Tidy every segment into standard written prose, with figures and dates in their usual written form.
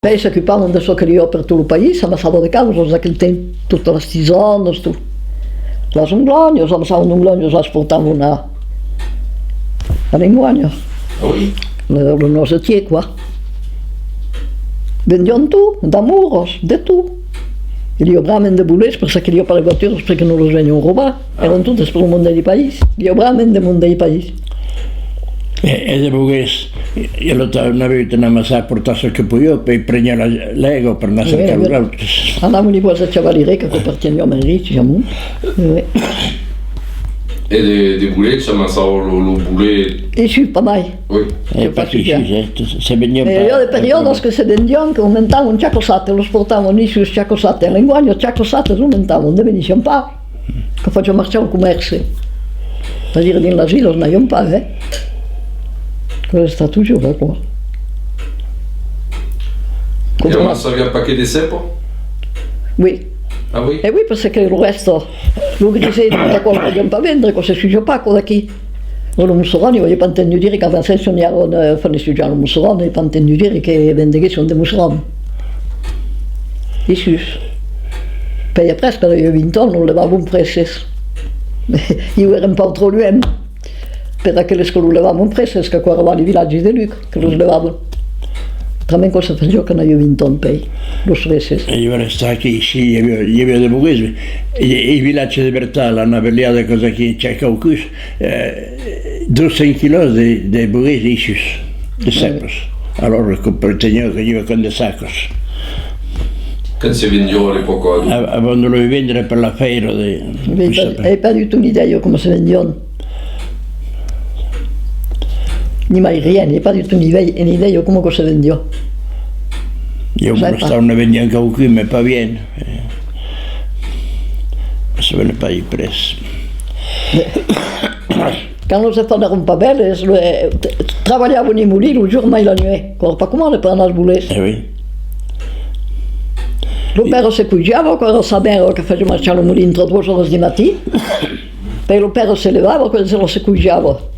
Poi s'occupavano de so che io per tutto il paese, amassavano de causes d'aquell temps, tutte les tisanes, tu. Les unglònies, amassaven unglònies, les portaven a l'enguanya. Oui. Le noisetier, quoi. Vendion tu, d'amuros, de tu. I li obraven de bolets, perquè li per les voitures, perquè no les venien robar. Eren totes per el món del país. Li obraven del món del país. E de bugués, io lo avevo amassat a portar-se el que podia per prendre l'ego, per anar a cercar els altres. Anàvem a qualsevol xavaliré que apparteniam a Enric, amunt. E de boulet, ça m'a sorti le boulet. I sí, pas mai. Oui. Perché se veniva... Io de periodos que se vendion, que aumentaven ciacosate, los portaven i sus ciacosate, l'enguanyo ciacosate aumentaven, de venissem pa, que faccio marxar el comerç. Per dire, dins les viles n'hi pa, Quello sta toujours, quoi. Et on a servi un paquet de cèpes? Oui. Ah oui? E oui, perché il resto, lo grisetto, da quello che vogliamo vendere, cosa si gioca da qui? Non lo mussolani, voglio pas entendu dire qu'avant ça, on y a fait studiare il mussolani, voglio pas entendu dire che vendere sono dei mussolani. Isus. Poi après, quand io ho vinto, non levavo un prezzo. Io ero un po' troppo lui. Perché le scuole levavano un prezzo, che qua eravamo i villaggi di Luc, che lo levavano. Tra me cosa faccio che non ho vinto un pei, lo prezzo. Io ero stato qui, sì, io avevo dei buguesi, i villaggi di Bertale hanno avviato cosa che c'è qualcuno, 200 kg di buguesi isus, di cepos. Allora, tengo che io con dei sacos. Quand si vendió à l'époque? Avant de le vendere per la feira di... E pas du tout l'idea come si vendevano. Ni mai rien, n'ai pas du tout une idée de comment se vendió. Yo me lo estaban vendiendo qualcuno, mais pas bien. Se venne pas preso. Quand on s'est fait un papel, travaillavano nei mulini il giorno e la nuit. Pas comment on prend le boulet. Eh oui. Lo père se cugiava, quando sapeva che faceva marciare il mulino tra 2 ore di mattina. Poi lo père se levava, quando se lo se cugiava.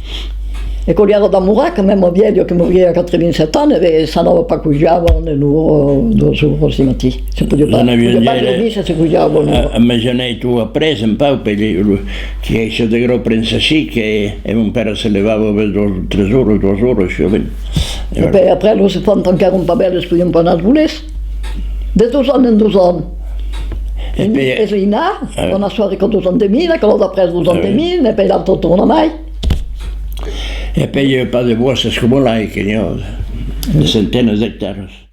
E quando ero da Murac, même vieglio che moriva a 87 anni, se non pas cugiava nell'ora 2 ore di mattina. Se poteva dormire, se cugiava. A me tu ha preso un po' che esce da gro pensa sì che un père se levava per 3 ore, 2 ore, e poi après lo si fanno ancora un papel, spui un po' nel boulet. De 2 anni in 2 anni. E se in a, con la sua con 200.000, che l'ho preso 200.000, e poi l'altro torna mai. E poi io ho pas de bois, c'est comme là, che ne ho, de centenas d'hectares.